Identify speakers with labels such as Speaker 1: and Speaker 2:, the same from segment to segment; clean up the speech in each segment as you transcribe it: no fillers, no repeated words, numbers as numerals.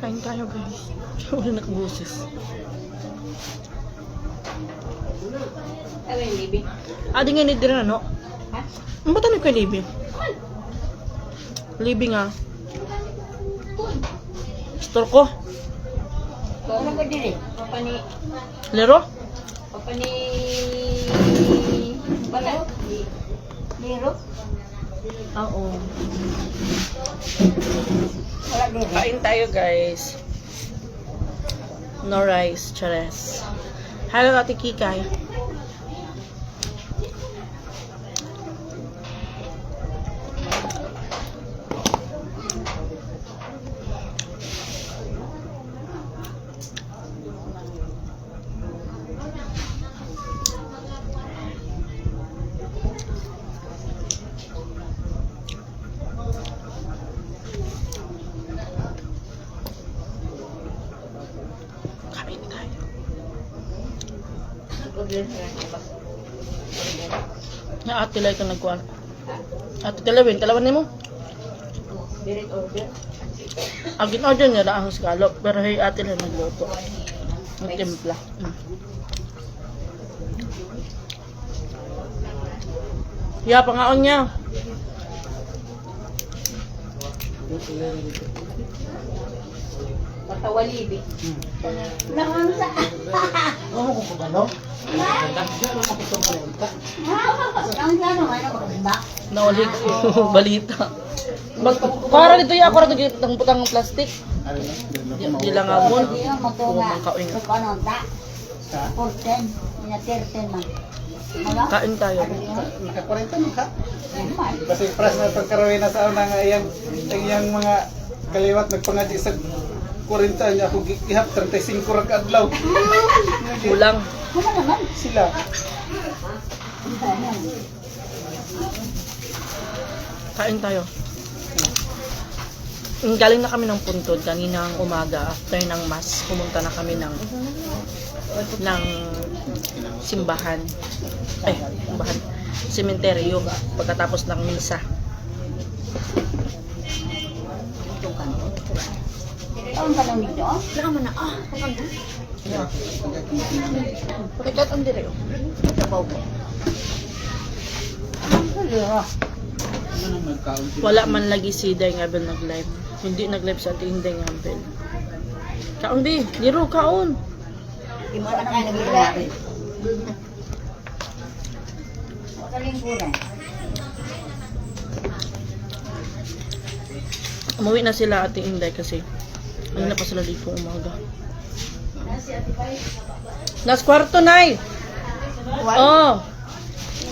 Speaker 1: Kain tayo guys. Wala nakabusis.
Speaker 2: Ano yung libi?
Speaker 1: Adi nga ni din ano?
Speaker 2: Ha?
Speaker 1: Ang ba't ano kay Libby? Libby nga. Store ko.
Speaker 2: Ano ba din eh? Papa ni...
Speaker 1: Lero?
Speaker 2: Papa ni... Bala? Liro?
Speaker 1: Oo.
Speaker 2: Wala din eh.
Speaker 1: Kain tayo guys. No rice, chares. Hello Ate Kikay. Kain tayo. Na ate lay ka nagkuhan. Ate talawin, talawan nimo.
Speaker 2: Direct order.
Speaker 1: Agin order niya na ang scallop, pero hey ate lang nagluto. Ang timpla. Ya, pangaon niya.
Speaker 2: Patawa libi. Naman sa...
Speaker 3: Ano kung pagano?
Speaker 2: Ang gano'n, ano ba ba?
Speaker 1: Naulig balita. Para dito ya, para dito ng putang plastic. Di lang amon.
Speaker 2: Hindi yung matunga.
Speaker 1: Kain.
Speaker 2: Sa panonta. 14. Ina 13 man. Wala?
Speaker 1: Kain tayo.
Speaker 3: Nakakurenta mo ka?
Speaker 2: Yaman.
Speaker 3: Kasi pras na pagkarawin na sa una nga iyang mga kaliwat nagpangaji sa 40 niya ako gihap 35 ra ka adlaw.
Speaker 1: Kulang.
Speaker 2: Ano naman?
Speaker 3: Sila.
Speaker 1: Kain tayo. Galing na kami ng Puntod kaninang umaga after ng mass. Pumunta na kami ng simbahan. Ay, simbahan. Sementeryo pagkatapos ng misa.
Speaker 2: Ang tanong nito?
Speaker 1: Naman na. Kapag na. Pakikat ang dire. Tabaw ko. Wala man lagi si Day nga bel nag-live. Hindi nag-live sa ating Day nga bel. Kaon di, liro kaon.
Speaker 2: Imo na kayo nagigilapit. Kalingkuran.
Speaker 1: Umuwi na sila ating Inday kasi ano na pa sila dito umaga. Last kwarto, Nay! Oh!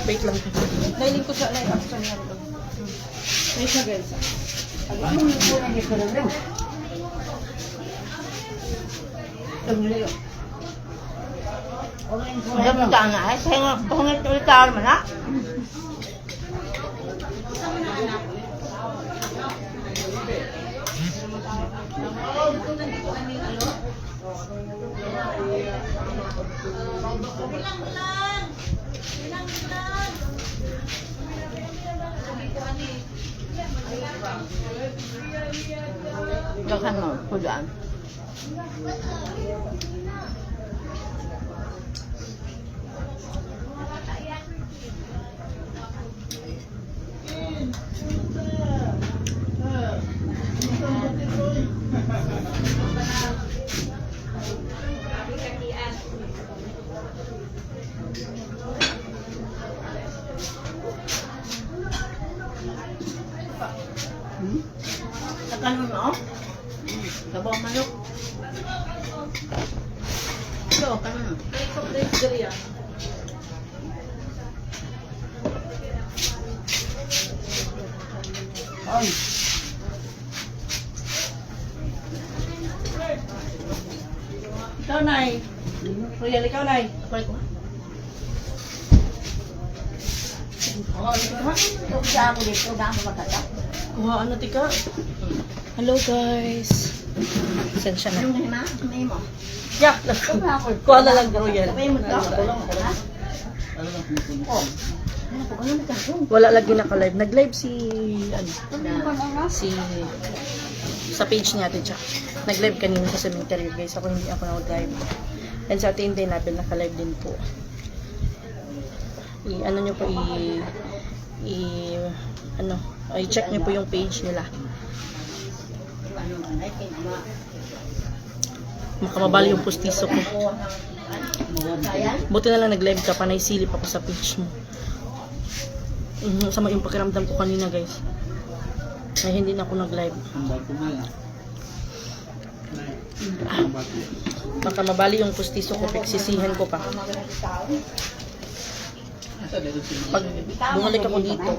Speaker 1: Wait lang. Nailing ko sa live action niya rin. May siya guys.
Speaker 2: Ang lingkuran ni Kurulong. Udah minta anak, saya nggak pengen cerita mana? Jangan mau, kudaan. Tekan mo. Sabaw manok. Ito, kanon. Ay.
Speaker 1: Ikaw, Nay. Royal, ikaw, Nay. Kulit ko.
Speaker 2: Oh, ito sa ako dito, damo magkata.
Speaker 1: Kuha, ano, tika? Hello, guys. Sensya na.
Speaker 2: Yung hima, may mo.
Speaker 1: Yeah, kuha na lang, Royal.
Speaker 2: Sabay mo to. Ha? Oh. Ano po, ano nagkakong?
Speaker 1: Wala lagi naka-live. Nag-live si, ano,
Speaker 2: Ano?
Speaker 1: si sa page ni Ate Jack. Nag-live kanina sa cemetery guys. Ako hindi ako nag-live. And sa Ate Inday Nabil, naka-live din po. Ano nyo po, i-check nyo po yung page nila. Makamabali yung pustiso ko. Buti na lang nag-live ka, panay silip ako sa page mo. Sama yung pakiramdam ko kanina guys. Ay hindi na ako nag-live. Baka mabali yung pustiso ko, pigsisihan ko pa. Pag bumalik ako dito,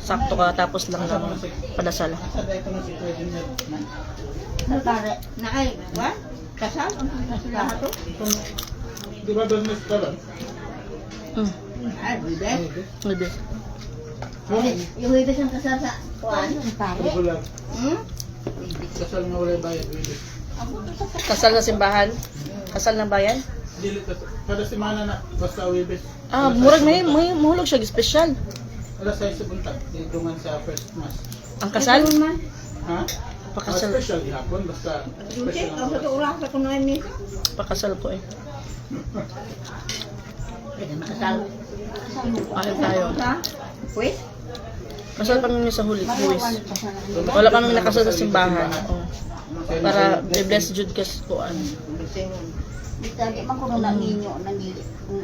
Speaker 1: sakto ka tapos lang ng padasal.
Speaker 2: Nakay, what? Kasal? Lahat to?
Speaker 3: Di ba business ka lang?
Speaker 2: Ay, bibes.
Speaker 1: Hindi.
Speaker 2: Yung bibes ang kasal sa kuwan? Pare?
Speaker 3: Wala.
Speaker 2: Hmm?
Speaker 3: Kasal nga wala bayad. Bibis.
Speaker 1: Kasal na simbahan? Kasal ng bayan?
Speaker 3: Dili kada semana na basta wibis.
Speaker 1: Murag may mahulog siya special.
Speaker 3: Wala sa bunta. Dungan sa first mass.
Speaker 1: Ang kasal?
Speaker 3: Ha?
Speaker 1: Pakasal.
Speaker 3: Special gihapon basta special.
Speaker 2: Ang sa oras sa kunoy ni.
Speaker 1: Pakasal ko eh.
Speaker 2: Kasal.
Speaker 1: Ano tayo?
Speaker 2: Wait.
Speaker 1: Kasal kami sa Holy Quiz. Wala kami nakasal sa simbahan. Oh. Para i-bless Jude kas kuan.
Speaker 2: Dali man kuno nang ninyo nang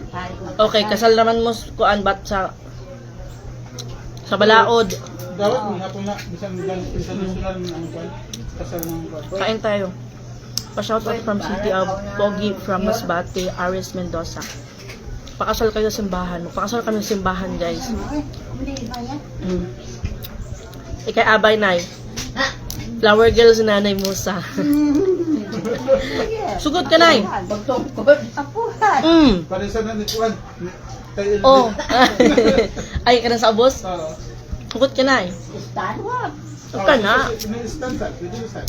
Speaker 2: pare.
Speaker 1: Okay, kasal naman mo kuan bat sa balaod.
Speaker 3: Dapat mo hapon na bisan international ang kwan. Kasal ng kwan.
Speaker 1: Kain tayo. Pa-shoutout from City of Pogi from Masbate, Aris Mendoza. Pakasal kayo sa simbahan. Pakasal kami sa simbahan, guys.
Speaker 2: Hindi ba yan?
Speaker 1: Ikay Abay Nay. Flower girl si Nanay Musa. Sugod ka, Nay.
Speaker 2: Apuhan.
Speaker 3: Para sa nan kwan.
Speaker 1: Oh. Ay, ka na sa abos?
Speaker 3: Oo.
Speaker 1: Sugod ka, Nay.
Speaker 2: Stanwap.
Speaker 1: Sugod ka na.
Speaker 3: Stand sa, pwede sa.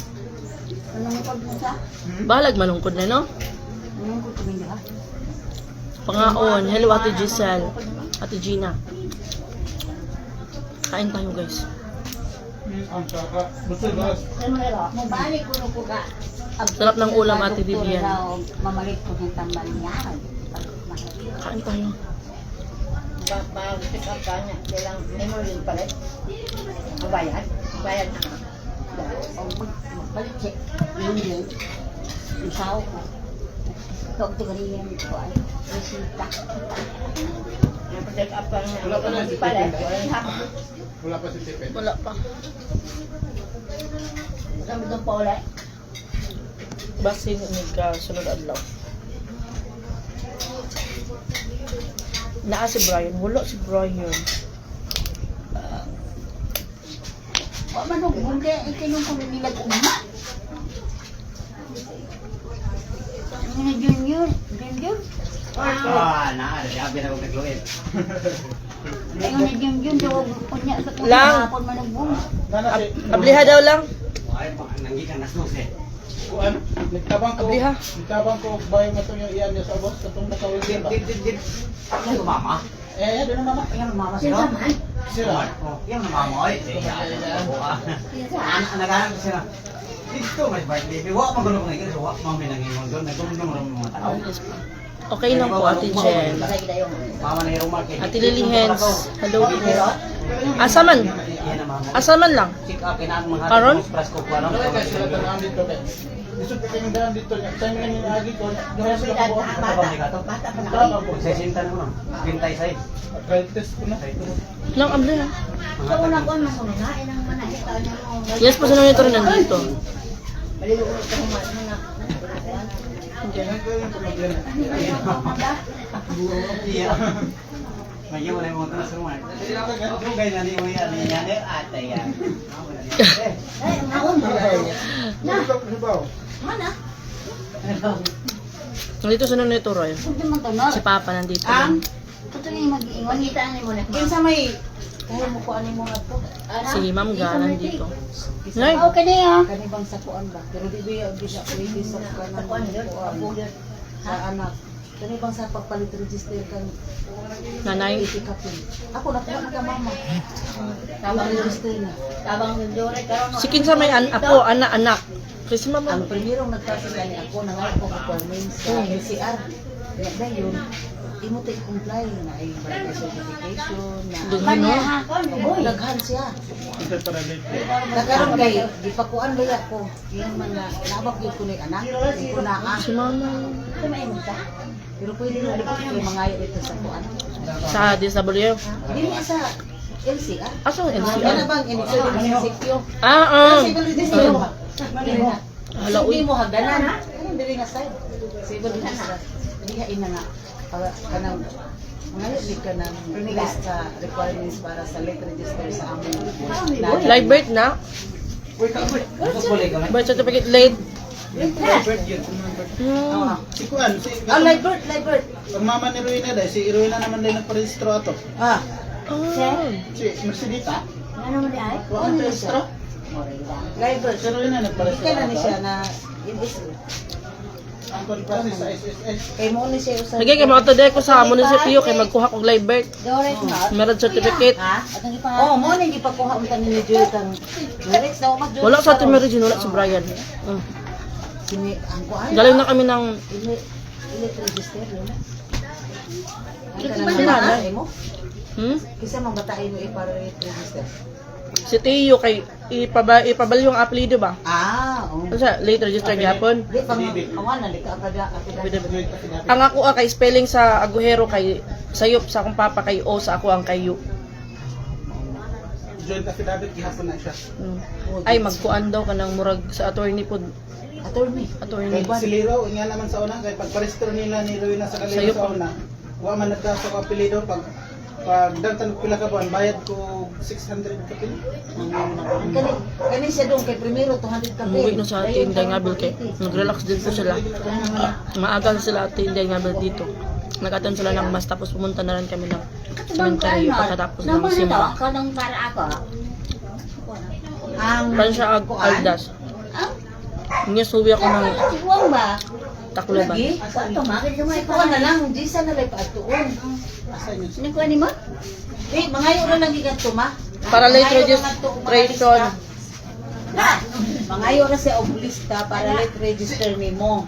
Speaker 2: Anong pag mo sa?
Speaker 1: Balag malungkod na, no?
Speaker 2: Anong ko tumindi ba?
Speaker 1: Pangaon. Hello, Ate Giselle. Ate Gina. Kain tayo, guys.
Speaker 3: Ang saka. Basta gas.
Speaker 2: Mabalik ko ka.
Speaker 1: Sarap ng ulam, Ate Vivian.
Speaker 2: Mamalik ko ng tambal niya.
Speaker 1: Kain tayo.
Speaker 2: Pick up ka niya. Kailang memory pala. Bayad. Bayad na. Magbalik check. Yun yun. Isaw ko. Ito ang tingaliyan ko ay resita. Pick up ka niya.
Speaker 3: Wala pa na si
Speaker 2: Pala.
Speaker 3: Tipin. Wala pa si Tipin.
Speaker 1: Wala pa.
Speaker 2: Kami doon pa ulit.
Speaker 1: Basi ka sunod adlaw. Naa si Brian. Wala si Brian.
Speaker 2: Wala man nung hindi. Itinong ko nilag umma. Ano na Junior? Junior?
Speaker 4: Sabi na kong nagluwid.
Speaker 2: Ayun na Junior. Tawag ko niya sa kanya.
Speaker 1: Lang.
Speaker 2: Hapon man nagbum.
Speaker 1: Abliha daw lang.
Speaker 4: Ay, nanggikan na snus eh.
Speaker 3: Kuan, nagtabang ko.
Speaker 1: Abliha.
Speaker 3: Nagtabang ko bayo mo to yung iyan niya sa boss katong nakawin ba.
Speaker 4: Did. Yan ko mama.
Speaker 3: Doon na mama.
Speaker 4: Yan ang mama
Speaker 2: Sila
Speaker 4: sila.
Speaker 2: man.
Speaker 3: Sila.
Speaker 4: Yan ang mama oy. Nagahan ko sila. Dito may birthday. Wa man gulo ko ngin, wa man binangin doon. Nagumdum ram mga tao.
Speaker 1: Okay lang po, Ate Jen.
Speaker 4: Mama na yung market.
Speaker 1: Ate Lily Hens. Hello po. Asa man?
Speaker 4: Yan ang mama.
Speaker 1: Asa man lang?
Speaker 4: Check up kinaan mga
Speaker 1: Karon?
Speaker 4: press ko pa lang.
Speaker 3: Wala kasi sila tanang dito. Gusto ko kayong daan dito. Time na yung agi ko. Gawin sila ko.
Speaker 2: Bata pa na ako.
Speaker 3: Tama po.
Speaker 4: Sesinta na mo no. Bintay say.
Speaker 3: Kahit test ko na.
Speaker 1: Lang, abliha.
Speaker 2: Sa una ko, masunain ang manahita niya mo.
Speaker 1: Yes, pa sa ito rin nandito.
Speaker 2: Maligo ko sa humas mo na.
Speaker 4: Iya. Lagi wala mo tanas rumah. Dugay na ni mo yan ni ate yan.
Speaker 2: Ay, naon mo. Mana?
Speaker 1: Nandito sa nito, Roy.
Speaker 2: Hindi mo tunod.
Speaker 1: Si Papa nandito.
Speaker 2: Ito yung mag-iingon. Mangita ni mo na. Yung sa may... Kaya mo ko ano mo nga po.
Speaker 1: Si Ma'am Ga nandito. Nay,
Speaker 2: Okay na yan.
Speaker 5: Kani bang sakuan ba? Pero di ba bisa ko ibisok ka ng
Speaker 2: Kuan yun. Apo yun.
Speaker 5: sa anak.
Speaker 2: Kani bang sa pagpalit register kang
Speaker 1: Nanay.
Speaker 2: itikapin. Ako nakuha na ka mama. Tabang register na.
Speaker 5: Tabang nandun ay karon.
Speaker 1: Si kinsa may ako, anak-anak. Kasi mama.
Speaker 2: Ang primerong nagpasa gani ako na nga ako requirements sa LCR. Kaya dayon, imo tay comply na ay barangay certification na
Speaker 1: Dughan, no?
Speaker 2: daghan siya.
Speaker 3: Ito para dito.
Speaker 2: Nagkaroon kay di pa kuan baya ko. Yung mga nabak yun ko ni anak, di ko na
Speaker 1: Si mama.
Speaker 5: Kumain mo ta.
Speaker 2: pero pwede na di ko mangayo ito sa kuan.
Speaker 1: Sa DSW.
Speaker 2: Dili sa LCR.
Speaker 1: Asa ang
Speaker 2: Yan na
Speaker 1: NCR?
Speaker 2: bang initial munisipyo?
Speaker 1: Hala,
Speaker 2: Civil register. So,
Speaker 1: uy.
Speaker 2: di mo hagdanan. Ano dili nga side? Civil register. Diha ina nga kanang ngayon di ka nang list sa requirements para sa late register sa amon.
Speaker 1: Live birth na. Birth certificate late. Hmm.
Speaker 3: Si Kuan, si
Speaker 2: Live birth.
Speaker 3: ang mama ni Ruina dahil si Ruina naman din nagparehistro ato.
Speaker 1: Ah.
Speaker 3: Si Mercedita,
Speaker 5: Ano mo di ay?
Speaker 3: wa ang parehistro.
Speaker 2: Live birth.
Speaker 3: Si Ruina nagparehistro
Speaker 2: Kaya na ni
Speaker 3: ato.
Speaker 2: siya na is
Speaker 3: Ang pagpasis sa SSS.
Speaker 2: kay mo ni siya usab.
Speaker 1: Sige, kay mga today ko sa munisipyo kay magkuha kong live birth.
Speaker 5: Dores na.
Speaker 1: Marriage certificate.
Speaker 2: Ha?
Speaker 5: At ang ipa.
Speaker 2: Oh, mo ni gipakuha unta ni Joy kang lyrics na umag
Speaker 1: Wala sa atin marriage, wala sa Brian.
Speaker 2: Kini ang kuan.
Speaker 1: Galing na kami ng
Speaker 2: Elite register yun.
Speaker 5: Ito
Speaker 2: Ang
Speaker 5: ba
Speaker 2: kanang
Speaker 5: na?
Speaker 2: babae mo? Kisa mang batain mo para register.
Speaker 1: Si Tio kay ipabal yung apelido ba?
Speaker 2: Oo.
Speaker 1: Ano siya? Late register gihapon.
Speaker 2: Di pang awan na lika kada
Speaker 1: Ang ako kay spelling sa Aguero kay sayop sa akong papa kay O sa ako ang kayo.
Speaker 3: Joint affidavit gihapon na siya.
Speaker 1: Ay magkuan daw kanang murag sa attorney pod.
Speaker 2: attorney.
Speaker 1: Attorney.
Speaker 3: Kay si Liro, nga naman sa una, kay pagparehistro nila ni Ruina sa
Speaker 1: Sa'yo
Speaker 3: Kalero sa una, wa man nagdaso ko apelido pag dagtan pila ka buwan, bayad ko 600 ka pila.
Speaker 2: Kani siya doon kay primero 200 ka.
Speaker 1: Umuwi na sa atin Inday Ngabil kay nag-relax din po sila. Maaga sila atin Inday Ngabil dito. Nag-attend sila ng mas tapos pumunta na rin kami ng cemetery pagkatapos ng simba.
Speaker 5: Ka nang para ako.
Speaker 2: Ang
Speaker 1: Pansya Aldas. Nga suwi ako ng
Speaker 5: Tigwang ba?
Speaker 1: Tacloban.
Speaker 2: lagi.
Speaker 5: Ito makit mo ay
Speaker 2: Kuha na lang, di sa nalay paatuon.
Speaker 5: Sino ko ni mo?
Speaker 2: Eh, mangayo na lang gigan tuma.
Speaker 1: Para late registration.
Speaker 2: Mangayo na siya og lista para late register nimo.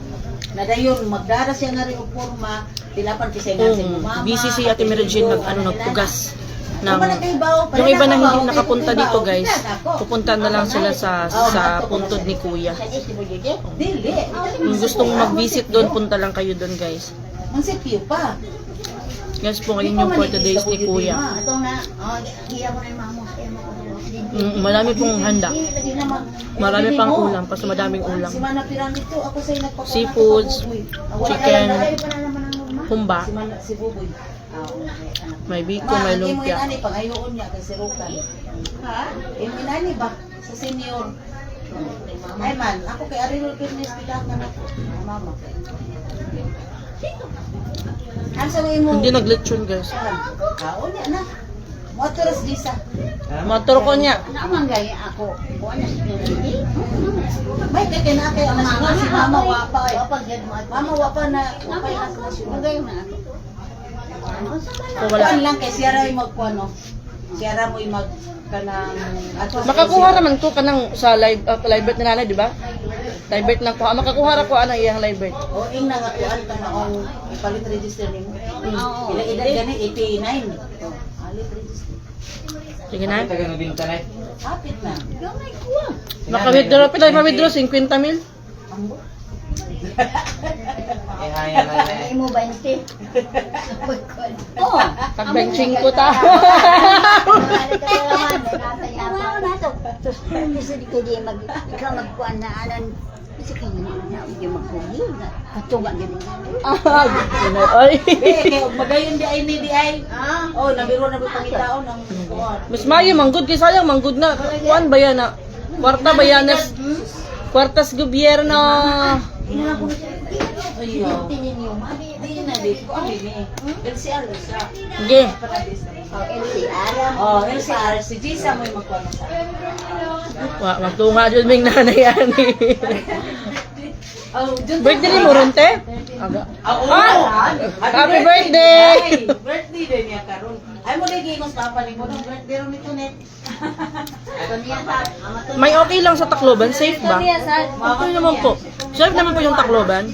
Speaker 2: Nadayon magdara siya na rin og forma, dilapan kasi nga sa mama.
Speaker 1: Busy si Ate Mary Jane nagpugas ng
Speaker 2: Yung
Speaker 1: yung iba na hindi nakapunta dito guys, pupunta na lang sila sa puntod ni Kuya.
Speaker 2: Dili.
Speaker 1: Kung gustong mag-visit doon, punta lang kayo doon guys.
Speaker 2: Ang sipyo pa.
Speaker 1: Guys po, ngayon yung 40 days ni Kuya.
Speaker 5: Ito na. Oh, hiya mo na yung mama. Hiya mo ko.
Speaker 1: Marami pong handa. Marami pang ulam, kasi madaming ulam.
Speaker 2: Si Mana Piramid to, ako sa'yo nagpapakuha.
Speaker 1: Seafoods, chicken, humba,
Speaker 2: Si Buboy.
Speaker 1: may biko, may
Speaker 2: Imo
Speaker 1: lumpia.
Speaker 2: inani pangayoon niya kay Sirukan. Ha? Imo inani ba sa senior? Ay man, ako kay Arirul Fitness bidakan ako. Mama. Asa mo imo?
Speaker 1: Hindi naglechon guys.
Speaker 2: Kaon niya na. Motoras visa.
Speaker 1: Motor ko niya.
Speaker 5: Naman gaya ako. Buwan na security.
Speaker 2: May kay na kay ang nasunod si Mama wa pa.
Speaker 5: Kapag yan mo at
Speaker 2: Mama wa pa na wa pa na
Speaker 5: Ang gaya mo na ako.
Speaker 1: So, wala.
Speaker 2: Kuan lang kay siya ra magkuan no. Siya ra mo mag kanang ato.
Speaker 1: Makakuha naman ko kanang sa live birth na nanay, di ba? Live birth na ko. Makakuha ra ko anang iyang live birth.
Speaker 2: O ing na nga kuan ka na ang ipalit register nimo.
Speaker 5: Oo.
Speaker 2: Ila edad gani 89. Palit register.
Speaker 1: Sige na.
Speaker 2: Hapit na.
Speaker 5: Gamay ko.
Speaker 1: Maka-withdraw, pila ma-withdraw 50,000.
Speaker 2: Ambo.
Speaker 5: Ay mo 20.
Speaker 2: Oh,
Speaker 1: Pag-benching ko ta.
Speaker 5: Ano na to? Gusto di ko di mag ikaw magkuan na anan. Kasi kayo na hindi magkuhi na. Katunga gani.
Speaker 1: Ay.
Speaker 2: kay magayon di ay ni di ay. Oh, nabiro na pangitaon ng kuan.
Speaker 1: Mas mayo manggod kay sayang manggod na. Kuan ba yan na? Kwarta bayanas. Kwartas gobyerno.
Speaker 2: Ayo.
Speaker 5: Tinin niyo ma.
Speaker 2: Di na di ko ani ni. LCR sa.
Speaker 1: Sige.
Speaker 5: LCR.
Speaker 2: Oh, LCR si Jisa mo magkuan sa.
Speaker 1: Wa magtunga jud ming nanay ani. Birthday ni mo ron, te? Aga. Happy birthday!
Speaker 2: Birthday din niya karon. Ay mo lagi ko sa papa ni mo birthday ron nito net.
Speaker 1: May okay lang sa Tacloban, safe ba? Okay naman po. Safe naman po yung Tacloban.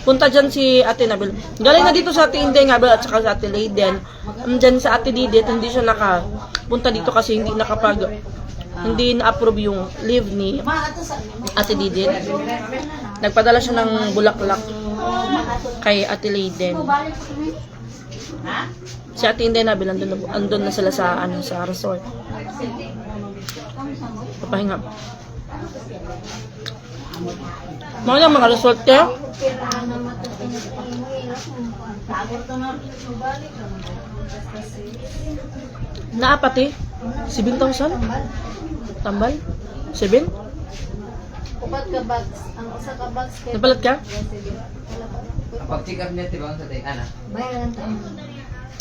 Speaker 1: Punta dyan si Ate Nabel. Galing na dito sa Ate Inday Nabel at saka sa Ate Layden. Dyan sa Ate Didit, hindi siya nakapunta dito kasi hindi na-approve yung leave ni Ate Didit. Nagpadala siya ng bulaklak kay Ate Layden. Si Ate Inday Nabel, andun na sila sa resort. Papahinga. Mga mga resort kayo? Naapati? 7,000? Tambal? 7?
Speaker 6: Upat ka bags. Ang usa ka bags kay
Speaker 1: Napalat ka?
Speaker 7: Pag-check up niya, diba, sa tayo, ana?
Speaker 6: bayaran ta.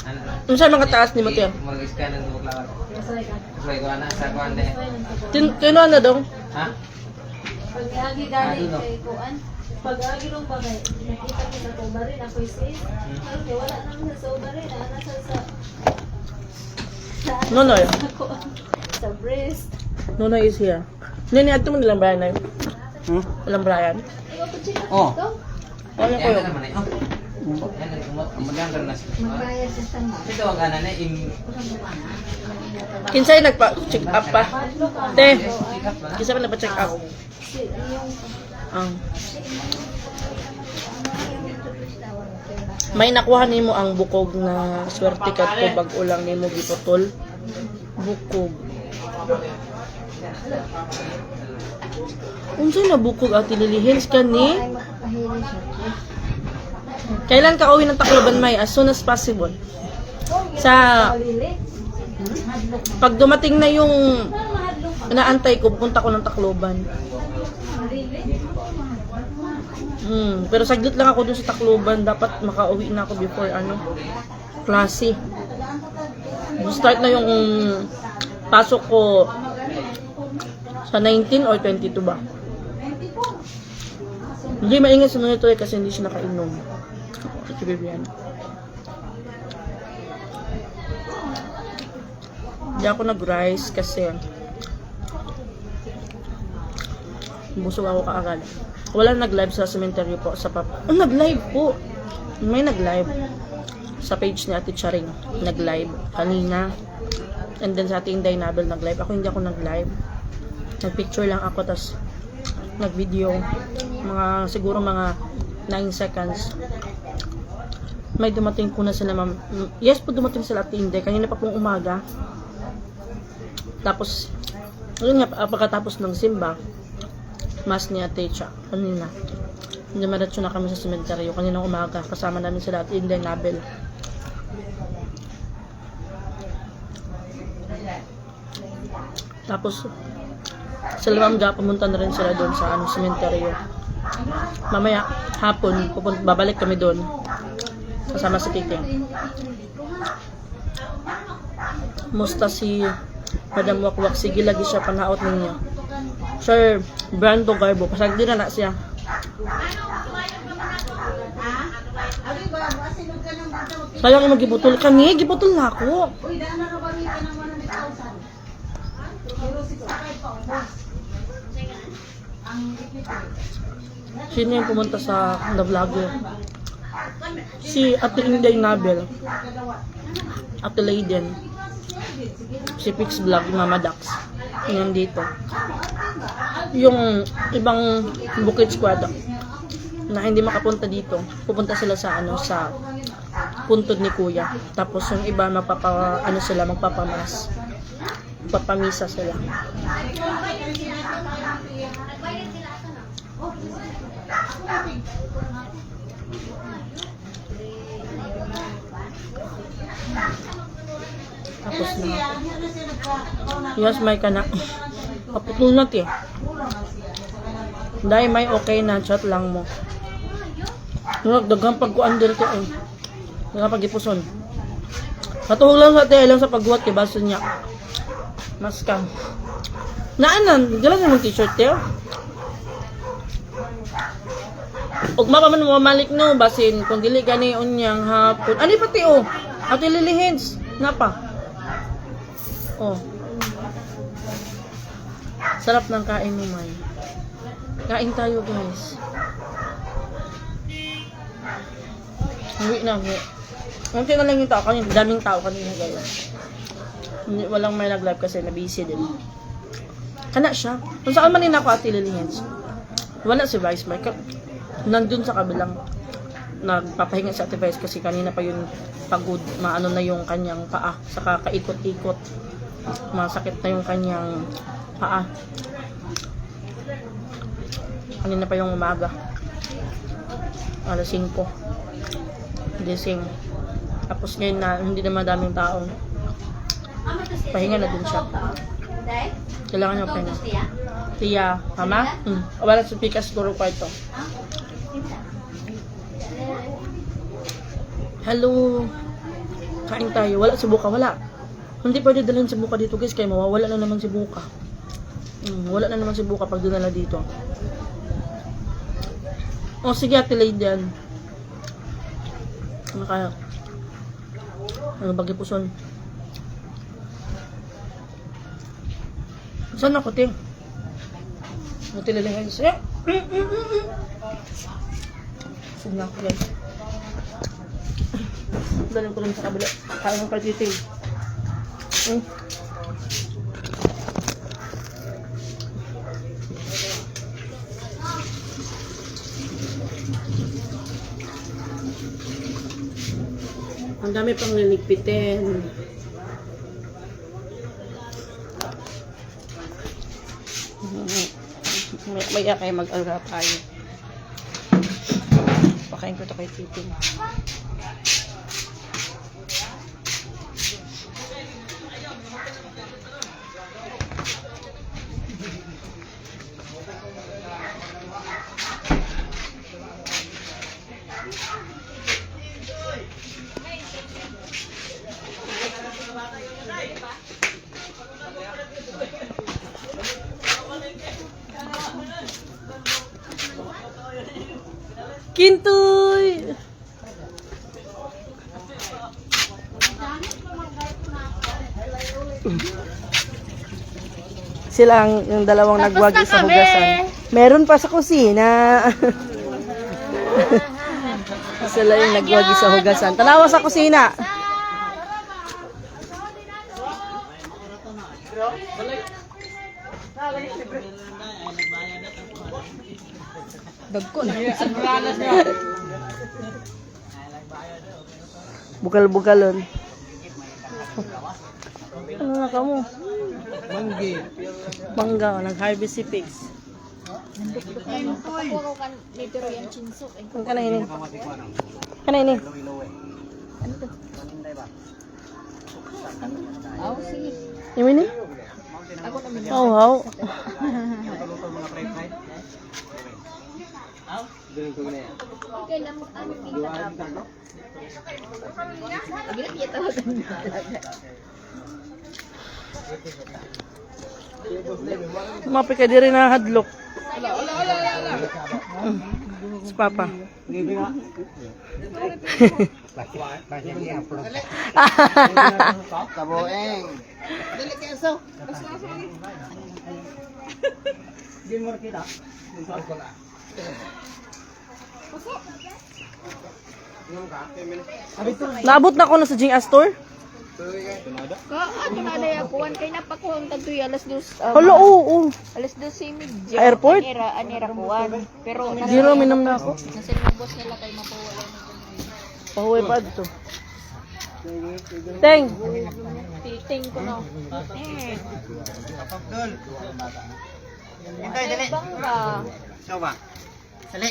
Speaker 7: Ana?
Speaker 1: Ano sa mga taas ni Mateo?
Speaker 7: Mag-scan ng buklawat. Masay ko, ana, sa kuwan na eh.
Speaker 1: Tino na daw?
Speaker 7: Ha?
Speaker 6: Pag agi gali kay kuan. Pag agi nung bagay, nakita ko sa tubari na ko sis. Okay, wala naman sa tubari na ana sa
Speaker 1: Nonoy.
Speaker 6: sa breast.
Speaker 1: Nonoy is here. Nini, ato mo nilang Brian na yun? Walang Brian?
Speaker 6: Ikaw pa check
Speaker 7: Oh.
Speaker 6: up to.
Speaker 1: Ano ko
Speaker 7: Yan
Speaker 1: yun?
Speaker 7: na naman eh. Oh. Yan na, magandang na sila.
Speaker 5: Magbayad sa tama.
Speaker 7: Ito ang ana na,
Speaker 1: Kinsay nagpa-check up pa? Te,
Speaker 7: check up ba na?
Speaker 1: kinsay pa nagpa-check up? May nakuha nimo ang bukog na swerte kat ko bag ulang nimo giputol. Bukog. Unsay na bukog Ate Lily Hills kani?
Speaker 5: Ay, makapahili siya.
Speaker 1: Kailan ka uwi ng Tacloban, May? As soon as possible. Sa pag dumating na yung naantay ko, pupunta ko ng Tacloban. Pero saglit lang ako dun sa Tacloban. Dapat makauwi na ako before klase. Start na yung pasok ko sa 19 or 22 ba? Hindi maingay sa monitor kasi hindi siya nakainom. Si Vivian. Hindi ako nag-rice kasi busog ako kaagad. Wala nag-live sa cemetery po sa papa. Oh, nag-live po. May nag-live sa page ni Ate Charing. Nag-live kanina. And then sa Ate Inday Nabel nag-live. Ako hindi ako nag-live. Nag-picture lang ako tas nag-video. Siguro mga 9 seconds. May dumating po na sila ma'am. Yes po, dumating sila Ate Inday. Kanina pa pong umaga. Tapos, yun nga, pagkatapos ng simba, mas ni Ate Cha, kanina. Dumiretso na kami sa sementeryo kaninang umaga. Kasama namin sila Ate Inday Nabel. Tapos, sila ma'am pumunta na rin sila doon sa sementeryo. Mamaya, hapon, babalik kami doon. Kasama si Titing. Musta si Madam Wakwak, sige lagi siya panaot ninyo. Sir Brando Garbo, pasag din na siya. Sayang yung magibutol ka ni, gibutol na ako. Sino yung pumunta sa vlogger? Si Ate Inday Nabel, Ate Layden, si Pix Vlog, Mama Dax. Yan dito. Yung ibang Bukid Squad na hindi makapunta dito, pupunta sila sa sa puntod ni Kuya. Tapos yung iba magpapamas. Magpapamisa sila. Tapos na. Yes, may ka na. Kaputol na ti. Dahil may okay na, chat lang mo. Daghang pagkuan dito eh. Daghang pagipuson. Katuhog lang sa alam sa pagbuhat kay baso niya. Mas kam. Naanan, galang yung t-shirt tayo. Ugma pa man mamalik no, basin kung dili gani unyang hapon. Ani pati oh. Ate Lily Hens, napa. Oh. Sarap ng kain ni May. Kain tayo, guys. Uwi na, uwi. Unti na lang yung tao kanina. Daming tao kanina, guys. Walang may nag-live kasi na-busy din. Kana siya. Kung saan man ako Ate Lily Hens. Wala si Vice Mike. Nandun sa kabilang nagpapahinga si Ate Vice kasi kanina pa yun pagod. Maano na yung kanyang paa. Saka kaikot-ikot. Masakit na yung kanyang paa. Kanina pa yung umaga. Alas 5. Gising. Tapos ngayon na hindi na madaming tao. Pahinga na din siya. Kailangan niya pahinga. Tiya, mama? Wala sa pikas siguro kwarto. Hello. Kain tayo. Wala si Buka, wala. Hindi pwede dalhin si Buka dito guys kaya mawawala na naman si Buka. Wala na naman si Buka pag dinala dito. O sige Ate Lady yan. Ano kaya? Ano bagay puson? Saan ako, Ting? Ate Lily Hens. Sige na ako guys. Dalim ko rin sa kabila. Kaya ng partiting. Ang dami pang liligpitin. Maya kayo mag-alga tayo. Pakain ko ito kay Titing. Kintoy! Sila yung dalawang nagwagi sa hugasan. Meron pa sa kusina. Sila yung nagwagi sa hugasan. Tanawa sa kusina. Dagko na. Bukal-bukalon. Ano na ka mo? Mangga. Nag-harvest si Pigs. Kana ini? Kana ini? Ano to? Yung ini? Oh, wow. Mapi ka diri na hadlok. Si Papa.
Speaker 3: Kaboeng.
Speaker 2: Dili keso.
Speaker 1: Naabot na ko na sa Jing Astor.
Speaker 6: Ano na daya kuan kay napakuha ang tagtoy alas 2.
Speaker 1: Hala, oo.
Speaker 6: Alas 12 medyo.
Speaker 1: Airport?
Speaker 6: Anira kuan. Pero
Speaker 1: Zero, minom na ako.
Speaker 6: nasa lubos nila kay mapawala na dyan.
Speaker 1: Pahuwi pa dito. Teng!
Speaker 6: Titing ko na. Bangga.
Speaker 4: Coba. Sali.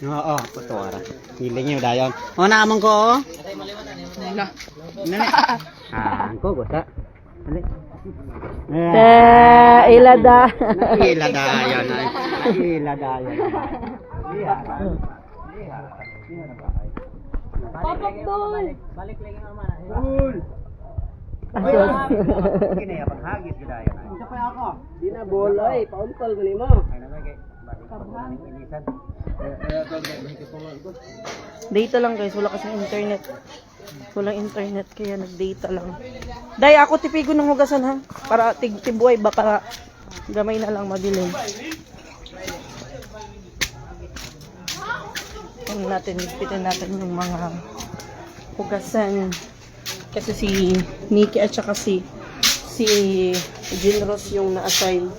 Speaker 4: Oo, kutuara. Hiling niyo dayon. O naamon ko oh.
Speaker 1: Wala.
Speaker 4: Nani. Angko gosa. Sali.
Speaker 1: Ilada.
Speaker 4: Ila dayon. Ila dayon.
Speaker 6: Papak dol.
Speaker 4: Balik lagi mama. Dul.
Speaker 1: Asos.
Speaker 4: Kini ya paghagis gidayon. Unsa pa ako?
Speaker 1: Di na boloy, pauntol ko nimo.
Speaker 4: Ay nalagay. Balik pa ko ning inisan.
Speaker 1: Data lang guys, wala kasi internet. Walang internet kaya nag-data lang. Day, ako tipigo ng hugasan ha. Para tibuhay ba para gamay na lang madilim. Ano natin, ligpitin natin yung mga hugasan. Kasi si Nikki at saka si Jinros yung na-assign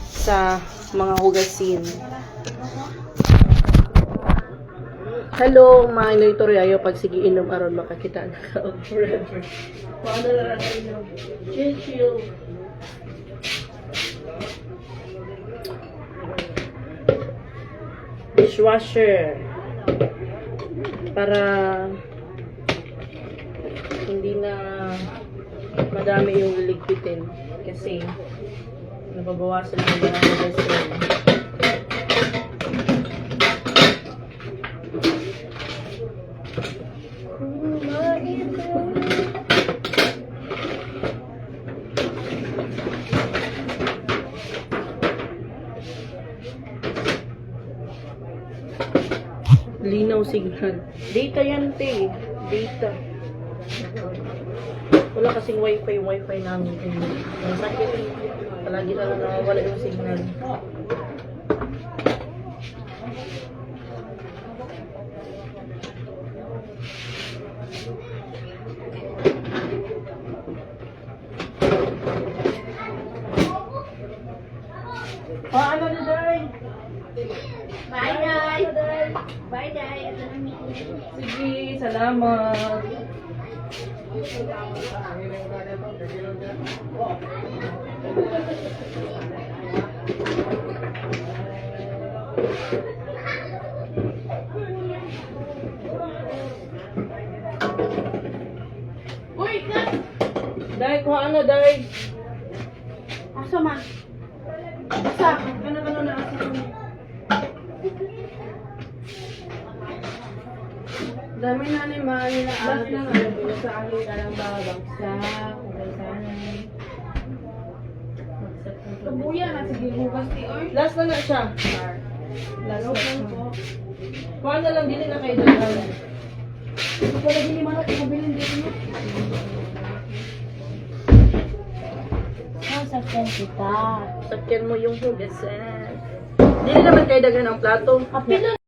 Speaker 1: sa mga hugasin. Hello, mga Inoy ayo pag sige inom aron makakita na ka og forever. Paano na rin inom? Chill. Dishwasher. Para hindi na madami yung liligpitin kasi nababawasan yung mga hugasin. Linaw signal. Data yan, te. Data. Wala kasing wifi namin. Ang sakit. Palagi na lang nawawala yung signal. Ano na, Day?
Speaker 6: Bye, Day. Bye, Day.
Speaker 1: Sige, salamat.
Speaker 6: Uy, Kat!
Speaker 1: Day, kuha ano, Day?
Speaker 6: Asa man? Asa?
Speaker 1: Ano na asa ko?
Speaker 6: Dami na ni Mari na alat na sa akin ka lang babagsak. Kabuya na sige bukas ni Oy.
Speaker 1: Last na siya.
Speaker 6: Lalo po.
Speaker 1: Kuha na lang, dili na kayo dalawa.
Speaker 6: Ito pala din ni Mara, ikabilin dito mo.
Speaker 5: Sasakyan kita.
Speaker 1: Sakyan mo yung hugasan. Dili naman kayo dagan ng plato.
Speaker 6: Apilo